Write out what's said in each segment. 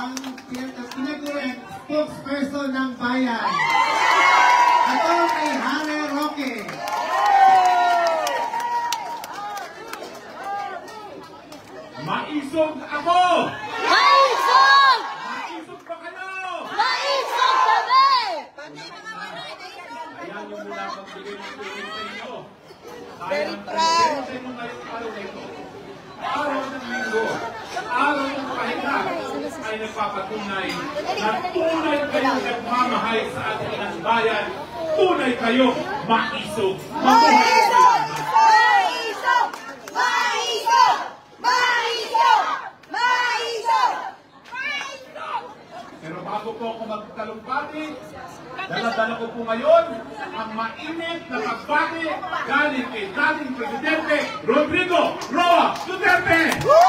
ang tinaguriang spokesperson ng bayan. Ito kay Hane Roque. Maisog ako! Maisog! Maisog pa kayo! Maisog kami! Ayan yung mula pagbigay ng tulong sa inyo. Dahil ang tulong sa inyo ngayong araw na ito, araw ng linggo, araw ng pahinga, ay nagpapatunay na tunay kayong nagmamahal sa ating inang bayan, tunay kayo maisog. Maisog! Maisog! Maisog! Maisog! Maisog! Pero bago po ako magtalumpati, dala-dala ko po ngayon ang mainit na pagbati galing kay dating Presidente Rodrigo Roa Duterte! Duterte!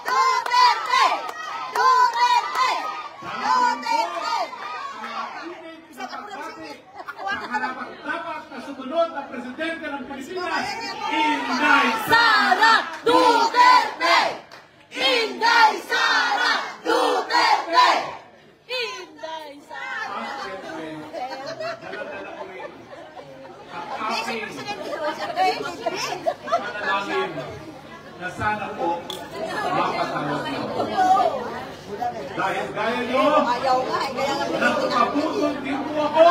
Duterte! Duterte! Duterte! Ang harapat-dapat na sumunod na Presidente ng Pilipinas, Inday Sara Duterte! Inday Sara Duterte! Inday Sara! Dala-dala ko rin ang aking panalangin na sana po mapatawag na ako. Dahil gaya nyo, nagpaputol din po ako.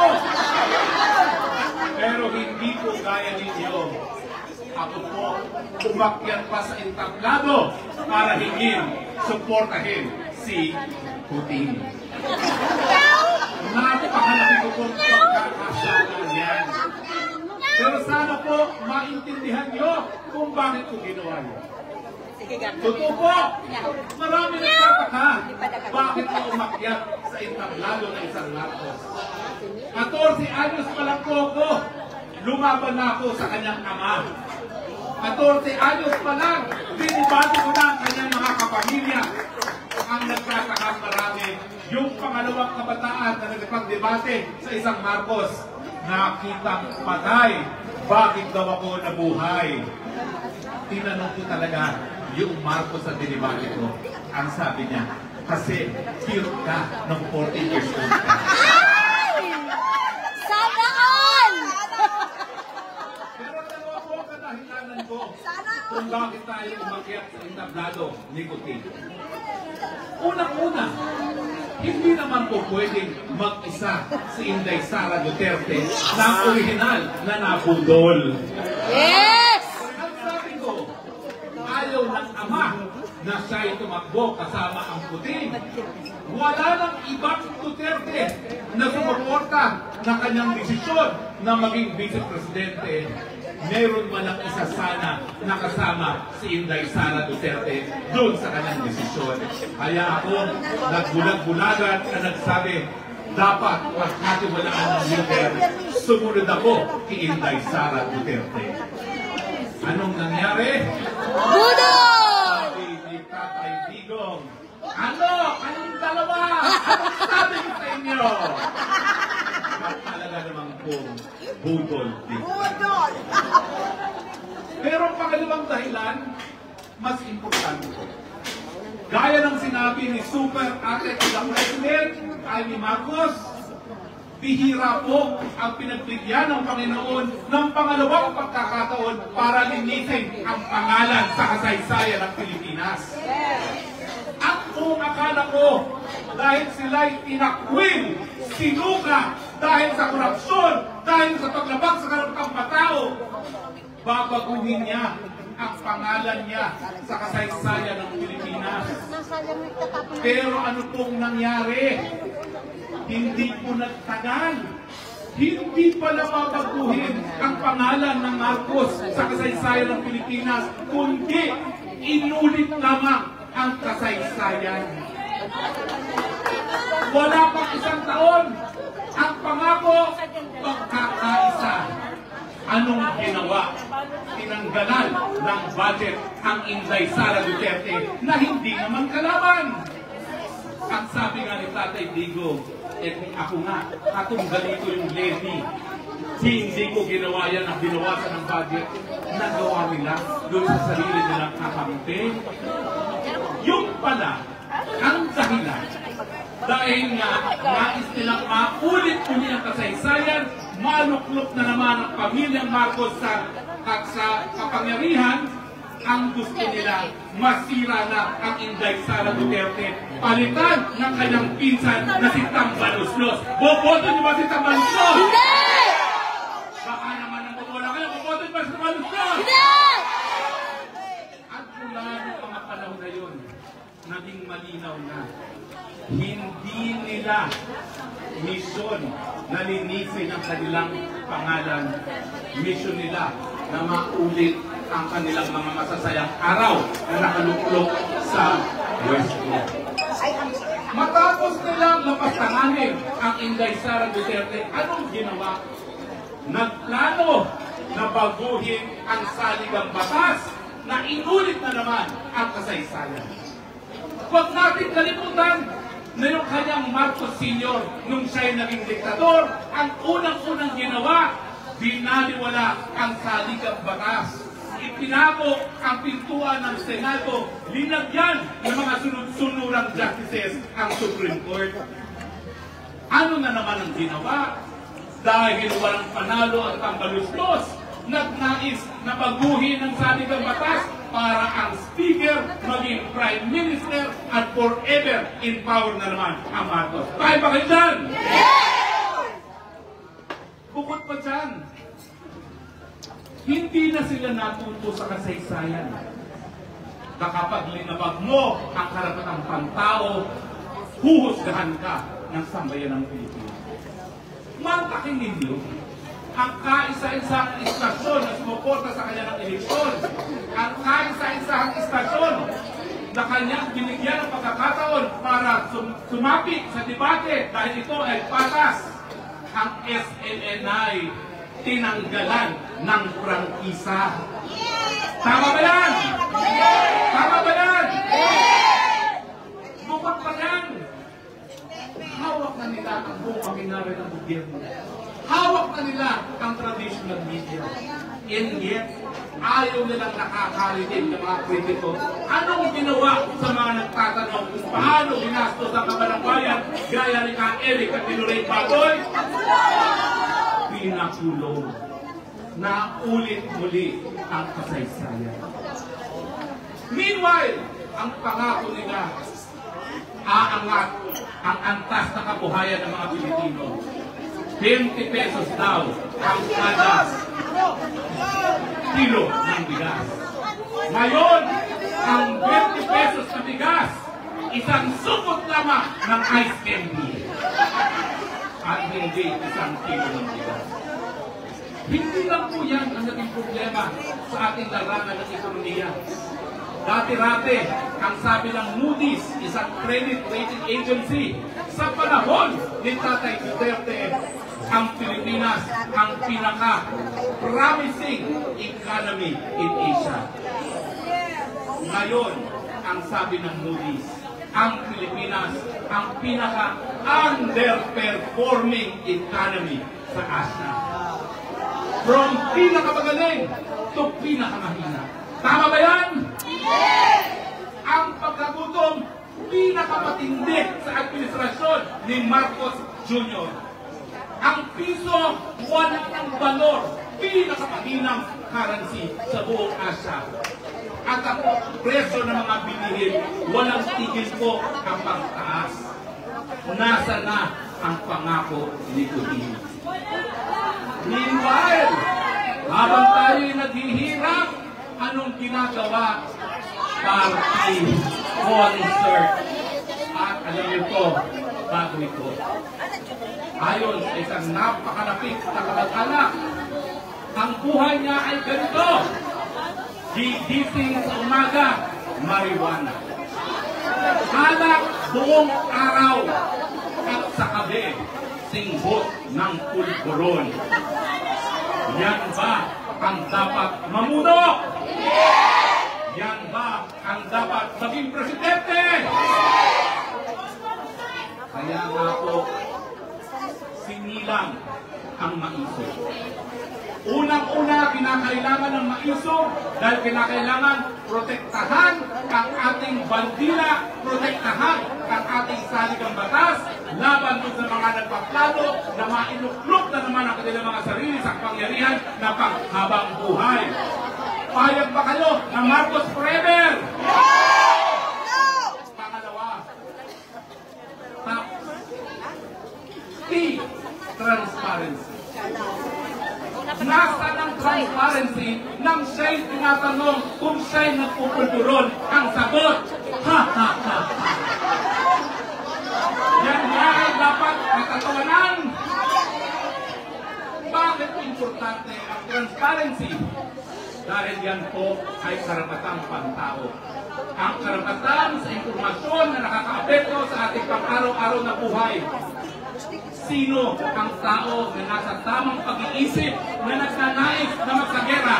Pero hindi po gaya ninyo. Ako po umakyat pa sa entablado para hingin, suportahin si Putin. Napakalaki ko pong pagkakasala yan. Pero sana po maintindihan nyo kung bakit ko ginawa yun. Totoo po, marami nagtataka bakit ko umakyat sa entablado ng isang Marcos. 14 anyos pa lang po ako, lumaban na ako sa kanyang ama. 14 anyos pa lang, binibati ko na ang kanyang mga kapamilya. Ang nagtataka marami, yung pangalawang kabataan na nagpagdebate sa isang Marcos, nakitang patay, bakit daw ako nabuhay? Tinanong ko talaga yung Marcos sa dinibate ko. Ang sabi niya, kasi cute ka ng 14 years old ka. Sana all! Pero dalawa po ang kadahilanan ko kung bakit tayo umakyat sa entablado ni Putin. Unang-una, hindi naman po pwedeng mag-isa si Inday Sara Duterte na ang original na nabudol. Yes! Ang sabi ko, ayaw ng ama na siya'y tumakbo kasama ang Putin. Wala nang ibang Duterte na sumuporta ng kanyang desisyon na maging vice-presidente. Meron man ang isa sana na kasama si Inday Sara Duterte doon sa kanyang desisyon. Kaya ako nagbulag-bulagan na nagsabi, dapat pagkatiwalaan ng leader, sumunod ako kay Inday Sara Duterte. Anong nangyari? Budol! Sabi ni Tatay Digong, anong dalawa? Anong sabi ko sa inyo? Talaga naman pong budol din. Pero ang pangalawang dahilan, mas importante po. Gaya ng sinabi ni Super Ate Ilang President, Amy Marcos, bihira po ang pinagbigyan ng Panginoon ng pangalawang pagkakataon para linisin ang pangalan sa kasaysayan ng Pilipinas. At kung akala ko, dahil sila'y tinakwil, sinuka, dahil sa korupsyon, dahil sa paglabag sa karapatang matao, babaguhin niya ang pangalan niya sa kasaysayan ng Pilipinas. Pero ano pong nangyari? Hindi po nagtagal. Hindi pala babaguhin ang pangalan ng Marcos sa kasaysayan ng Pilipinas, kundi inulit lamang ang kasaysayan. Wala pang isang taon, ang pangako, pagkakaisa. Anong ginawa? Tinanggalan ng budget ang Inday Sara Duterte na hindi naman kalaban. At sabi nga ni Tatay Digong, kung ako nga, katunggali ko yung levy, hindi ko ginawa yan ang binawasan ng budget, nagawa nila doon sa sarili nilang kakampi. pala ang dahilan. Dahil nga, nais nilang maulit-uli ang kasaysayan, maluklok na naman ang pamilyang Marcos sa kapangyarihan, ang gusto nila, masira na ang Inday Sara Duterte. Palitan ng kanyang pinsan na si Tambaluslos. Boboto niyo ba si Tambaluslos? Hindi! Baka naman ang bobola kayo, boboto niyo ba si Tambaluslos? Hindi! At mula ng mga panahon na yun, naging malinaw na hindi nila misyon na linisin ang kanilang pangalan. Misyon nila na maulit ang kanilang mga masasayang araw na nakaluklok sa Westro. Matapos nilang lapastanganin ang Inday Sara Duterte, anong ginawa? Nagplano na baguhin ang saligang batas na inulit na naman ang kasaysayan. Huwag natin kalimutan na yung kanyang Marcos Sr. nung siya'y naging diktador, ang unang-unang ginawa, binaliwala ang saligang batas. Ipinago ang pintuan ng Senado, linagyan ng mga sunod-sunurang justices ang Supreme Court. Ano na naman ang ginawa? Dahil walang panalo at Tambaluslos, nagnais na baguhin ang saligang batas para ang Speaker maging Prime Minister at forever in power na naman ang Marcos. Tayo ba kayo dyan? Bukod pa dyan, hindi na sila natuto sa kasaysayan. Kapag linabag mo ang karapatang pantao, huhusgahan ka ng sambayan ng Pilipinas. Mantakin ninyo ang kaisa-isang istasyon na sumuporta sa kanya ng eleksyon, ang kaisa-isang istasyon na kanyang binigyan ng pagkakataon para sumapit sa debate dahil ito ay patas. Ang SMNI tinanggalan ng prangkisa. Tama ba yan? Tama ba yan? Bukod pa yan, hawak na nila ang buong makinarya ng gobyerno. Hawak na nila ang traditional media. And yet, ayaw nilang nakakarinig ng mga kritiko. Anong ginawa sa mga nagtatanong kung paano ginastos ang kabalang bayan gaya ni Ka Eric at Tinuray Bagoy? Pinakulong na ulit-muli ang kasaysayan. Meanwhile, ang pangako nila, aangat ang antas na kabuhayan ng mga Pilipino. 20 pesos daw ang kada kilo ng bigas. Ngayon, ang 20 pesos na bigas, isang sukot lamang ng ice candy. At hindi isang kilo ng bigas. Hindi lang po yan ang naging problema sa ating larangan ng ekonomiya. Dati-rati, ang sabi ng Moody's, isang credit rating agency, sa panahon ni Tatay Duterte, ang Pilipinas ang pinaka-promising economy in Asia. Ngayon, ang sabi ng Moody's, ang Pilipinas ang pinaka-underperforming economy sa Asia. From pinakamagaling to pinakamahina. Tama ba yan? Yes! Ang pagkagutom, pinakamatindi sa administrasyon ni Marcos Jr. Ang piso, wala ng valor, pinakamahinang currency sa buong Asia. At ang presyo ng mga bilihin, walang tigil po ang pagtaas. Nasa na ang pangako ni Putin. Meanwhile, habang tayo'y naghihirap, anong ginagawa? Party concert. At alam niyo po, bago ito, ayon sa isang napakalapit na kamag-anak, ang buhay niya ay ganito. Gigising sa umaga, marijuana. Halak buong araw at sa kabe, singhot ng pulburon. Yan ba ang dapat mamuno? Yan ba ang dapat maging presidente? Kaya nga po, sinilang ang maisip. Unang-una, kinakailangan ng maisog dahil kinakailangan protektahan ang ating bandila, protektahan ang ating saligang batas, laban doon sa mga nagpaplano na mainuklok na naman ang kanilang mga sarili sa kapangyarihan na panghabang buhay. Payag ba kayo na Marcos forever? Pangalawa, T, transparency. Nasaan ang transparency nang siya'y tinatanong kung siya'y nagpupulturon? Ang sagot, ha ha ha ha. Yan ay dapat matatawanan. Bakit importante ang transparency? Dahil yan po ay karapatang pantao. Ang karapatan sa impormasyon na nakakaapekto sa ating pang-araw-araw na buhay. Sino ang tao na nasa tamang pag-iisip na nagnanais na magsagera?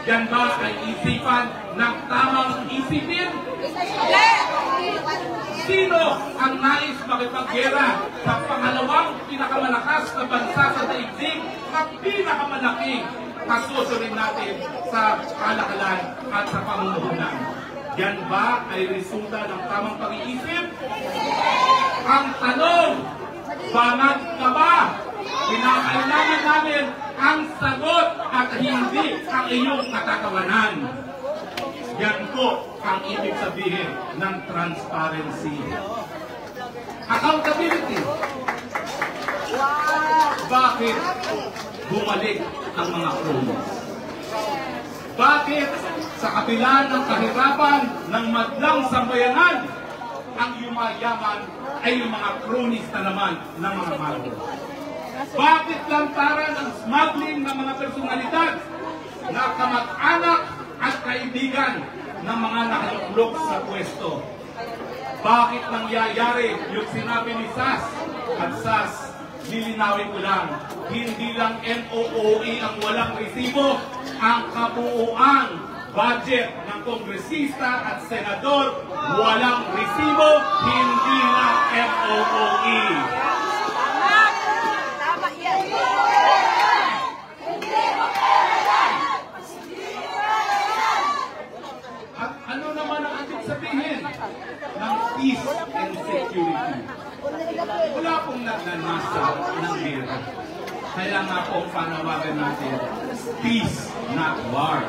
Yan ba ay isipan ng tamang isipin? Sino ang nais makipaggera sa pangalawang pinakamalakas na bansa sa daigdig at pinakamalaking kasusunod natin sa kalakalan at sa pamumuhunan? Yan ba ay resulta ng tamang pag-iisip? Ang tanong, bangat ka ba? Kinakailangan namin ang sagot at hindi ang iyong katatawanan. Yan po ang ibig sabihin ng transparency. Accountability. Bakit bumalik ang mga cronies? Bakit sa kabila ng kahirapan ng madlang sambayanan, ang yumayaman ay yung mga cronies na naman ng mga malo? Bakit lantaran ang smuggling ng mga personalidad na kamag-anak at kaibigan ng mga nakaluklok sa pwesto? Bakit nangyayari yung sinabi ni SAS? At SAS, lilinawin ko lang, hindi lang MOOE ang walang resibo, ang kabuuan budget ng kongresista at senador walang resibo, hindi lang MOOE. At ano naman ang ibig sabihin ng peace and security? Wala pong nagnanasa ng gera. Kaya nga po panawagan natin, peace, not war.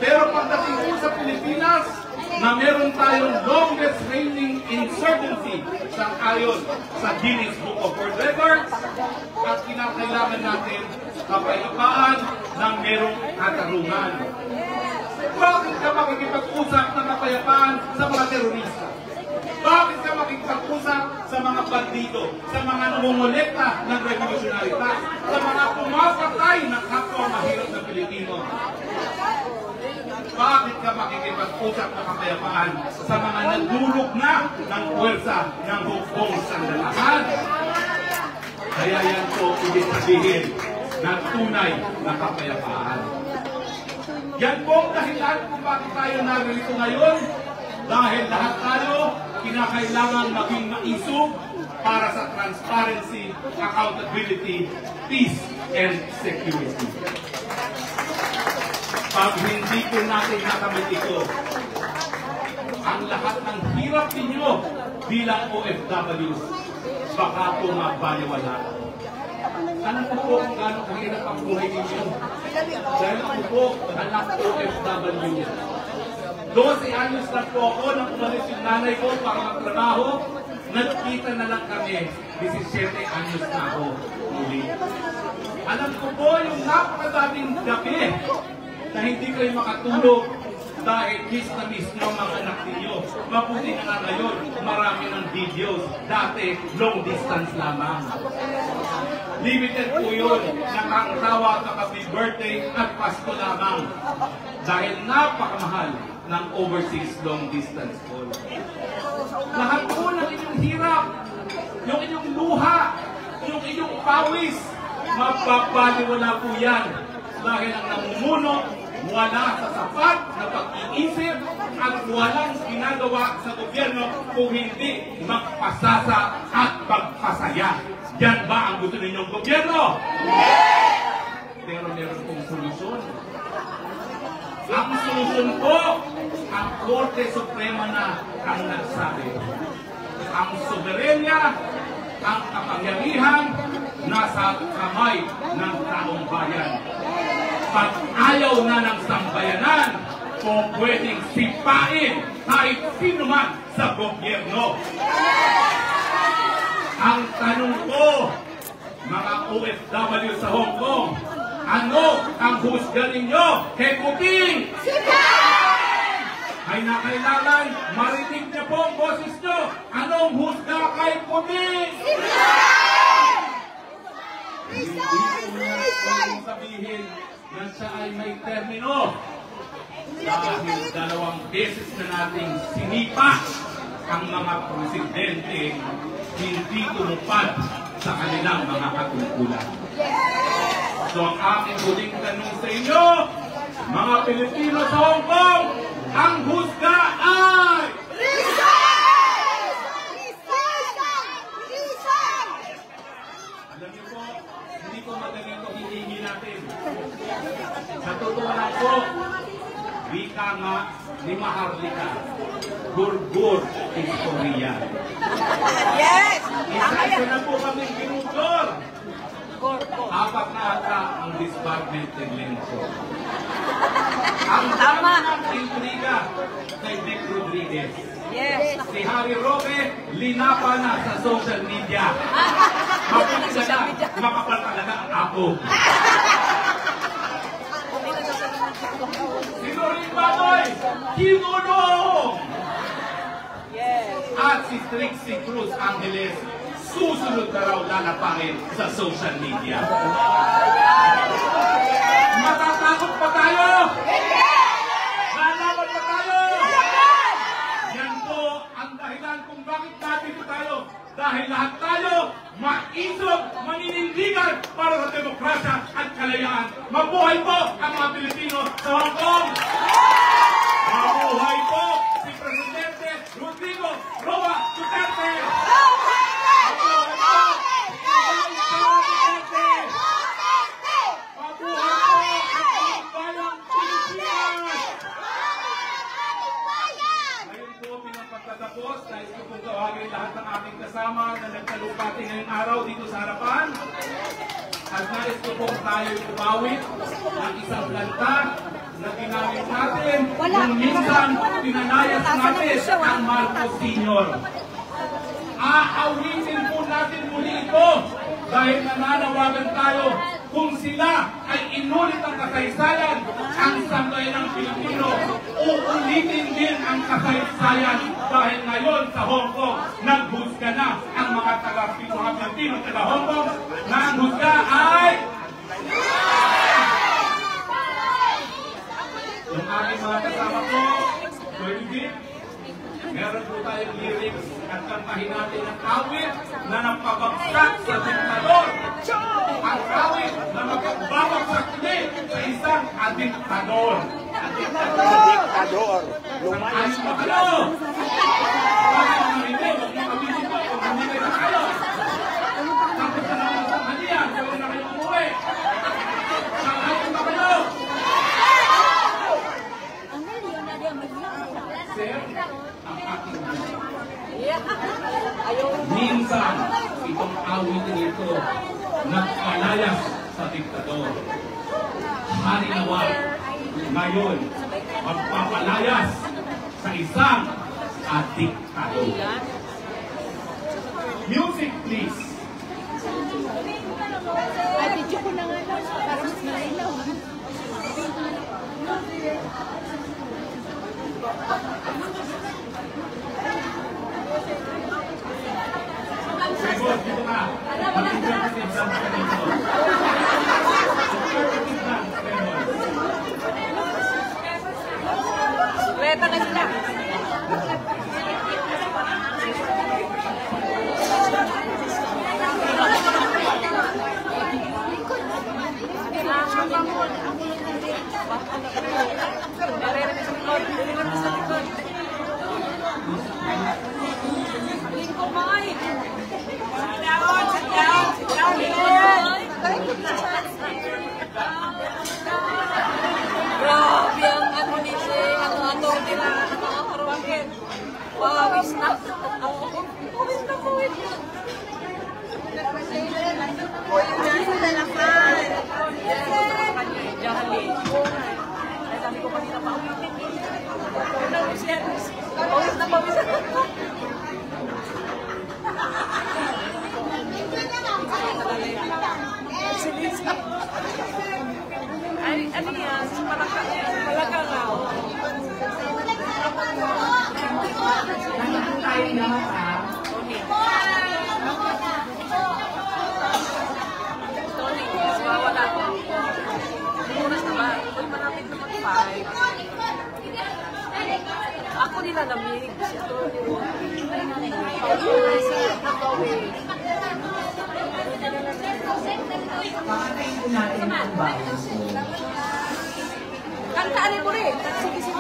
Pero pagdating po sa Pilipinas, na meron tayong longest reigning insurgency sa ayon sa Guinness Book of World Records, at kinakailangan natin kapayapaan ng merong katarungan. Bakit ka makikipag-usap ng kapayapaan sa mga terorista? Bakit ka makikipag-usap sa mga bandido, sa mga namumulekta ng revolusyonarita, sa mga pumapatay ng kapwa mahirap na Pilipino? Bakit ka makikipag-usap ng kapayapaan sa mga nagdulog na ng puwersa ng hukbong sandalahan? Kaya yan po ibig sabihin ng tunay na kapayapaan. Yan po ang dahilan kung bakit tayo narito ngayon. Dahil lahat tayo kinakailangan maging maisog para sa transparency, accountability, peace, and security. Pag hindi po natin nakamit ito, ang lahat ng hirap ninyo bilang OFWs, baka po mabaliwala. Alam ko po kung gano'ng kahirap ang buhay ninyo. Dahil ako po, anak OFW. 12 anyos na po ako nang umalis yung nanay ko para magtrabaho. Nagkita na lang kami, 17 anyos na ako uli. Alam ko po yung napakadaming gabi na hindi kayo makatulog dahil miss na miss nyo ang mga anak ninyo. Mabuti na nga ngayon, marami ng videos. Dati, long distance lamang. Limited po yun, nakakatawa happy birthday at Pasko lamang. Dahil napakamahal ng overseas long distance call. Lahat po ng inyong hirap, yung inyong luha, yung inyong pawis, mapapaliwala po yan. Dahil ang namumuno, wala sa sapat na pag-iisip at walang ginagawa sa gobyerno kung hindi magpasasa at magpasaya. Yan ba ang gusto ninyong gobyerno? pero meron pong solusyon. Ang solusyon po, ang Korte Suprema na ang nagsabi. Ang soberenya, ang kapangyarihan, nasa kamay ng taong bayan. Pag ayaw na ng sambayanan, o pwedeng sipain kahit sino man sa gobyerno. Ang tanong ko, mga OFW sa Hong Kong, ano ang husga ninyo kay Puting? Ay nakailangan marinig niyo po ang boses niyo. Anong husga kay Puting? Hindi ko na sabihin na siya ay may termino. Dahil 2 beses na nating sinipa ang mga presidente hindi tumupad sa kanilang mga katungkulan. So ang aking huling tanong sa inyo, mga Pilipino sa Hong Kong, ang husga ay... Alam niyo po, hindi ko magaling ito hihingi natin. Sa totoo lang po, wika nga ni Maharlika, Gurgur is Korean. Yes! Isa-isa na po kami ginugol. 4 na ata ang disbarment segmento. Ang dami ng intriga kay Vic Rodriguez. Yes! Si Harry Roque, linapa na sa social media. Mapulit na makapal talaga ang apo. Si Lorin Banoy, kinulong! At si Trixie Cruz Angeles, susunod na raw lalapahin sa social media. Matatakot pa tayo? Lalaban pa tayo? Yan po ang dahilan kung bakit natin tayo. Dahil lahat tayo maisog, maninindigan para sa demokrasya at kalayaan. Mabuhay po ang mga Pilipino sa Hong Kong! Mabuhay po si Presidente Rodrigo Roa Duterte! Mabuhay po si Duterte! Mabuhay po ang bayang Pilipinas! Ngayon po pinapagtatapos, nais ko pong tawagin lahat ng ating kasama na nagtalupati ngayong araw dito sa harapan. At nais ko pong tayo umawit ng isang lanta na ginamit natin kung minsan pinanayas natin ang Marcos Sr. Aawitin po natin muli ito dahil nananawagan tayo kung sila ay inulit ang kasaysayan, ang sambayan ng Pilipino, uulitin din ang kasaysayan dahil ngayon sa Hong Kong, naghusga na ang mga taga-Pilipino, taga-Hong Kong, na ang husga ay... Yung aking mga kasama ko, Joy, meron po tayong lyrics at kantahin natin ang awit na napabagsak sa diktador. Ang awit na magbabagsak din sa isang adiktador. Diktador. Lumayas pa kayo! Bakit naman hindi? Huwag nyo kabisin po kung hindi kayo na kayo. Tapos na naman sa kaniyan, gawin na kayo umuwi. Sakayin pa kayo! Sir, ang aking minsan, itong awitin ito nagpalayas sa diktador. Harinawa, ngayon, magpapalayas sa isang diktador. Music, please. Ay, video ko na nga lang. Tapos na ilaw. Boss, dito ka. Mag-interpretive dance ka dito. Interpretive dance, Trevor. Weta na sila. Pawis na. Pawis na, pawis na. Uy, nasa talakan. Jolly. Ay, sabi ko kanina pa. Pawis na, pawis na. Ay, ano yan? Malakang raw. Nandito tayo lahat ha. Tony, mas mawala ko. Oras na ba? Uy, malapit na mag-5. Ako nila namig. Si Tony. Pakatayin po natin yung bago. Kantaan mo rin. Sige, sige.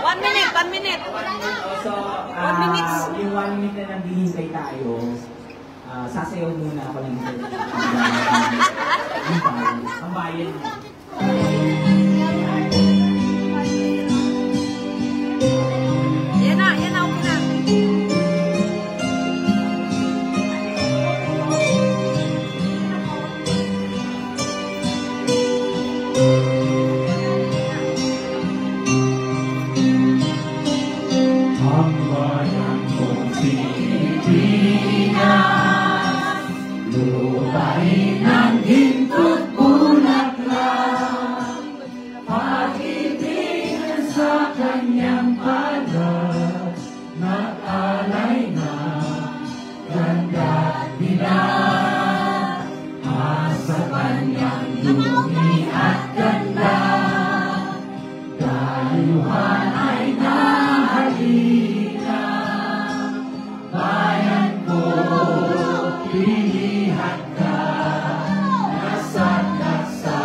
1 minute, 1 minute. So, 1 minute. yung 1 minute na naghihintay tayo, sasayaw muna ako lang dito. Ang bayan. Yan na, okay na. Ang bayan kong Pilipinas, lupain ng ginto't bulaklak, pag-ibig sa kanyang palad, nag-alay na ganda nila, sa kanyang dumi at ganda, dayuhan ay nahalina, bayan ko, pilihan ka, nasakat sa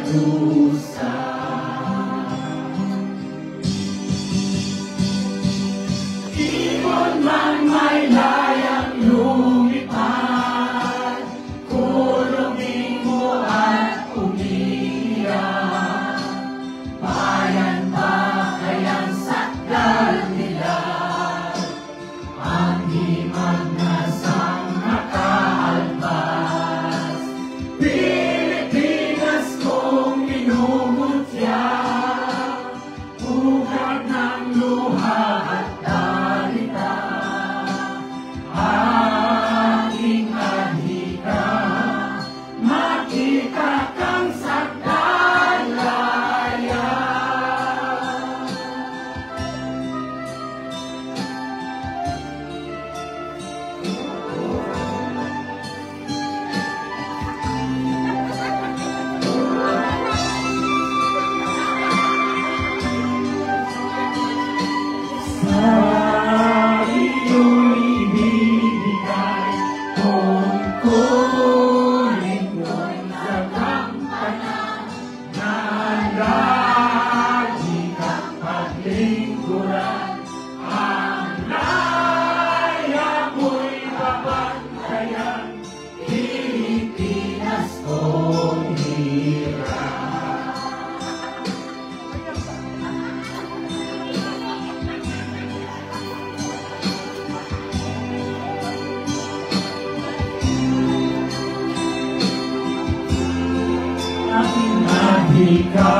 dusa. Ibon man may layang lumipad, kulungin mo at umiiyak, bayan ba kayang sakdal nila, ang himag na sang nakaalpas, Pilipinas kong minumutya, ugat ng luha at dalita, aking adhika, makita kang sakdalaya. Sa iyong ibibigay, kung kunin mo'y nagampanan, na lagi kang paglingkuran, ang laya mo'y babantayan, Pilipinas kong hirap. Aking adhika,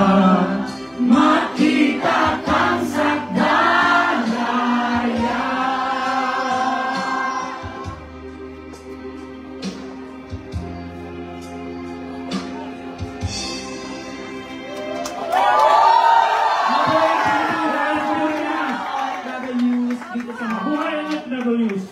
makita kang sakdalaya. Mabuhay ang Pilipinas! Never use dito sa Mabuhay ang Never use!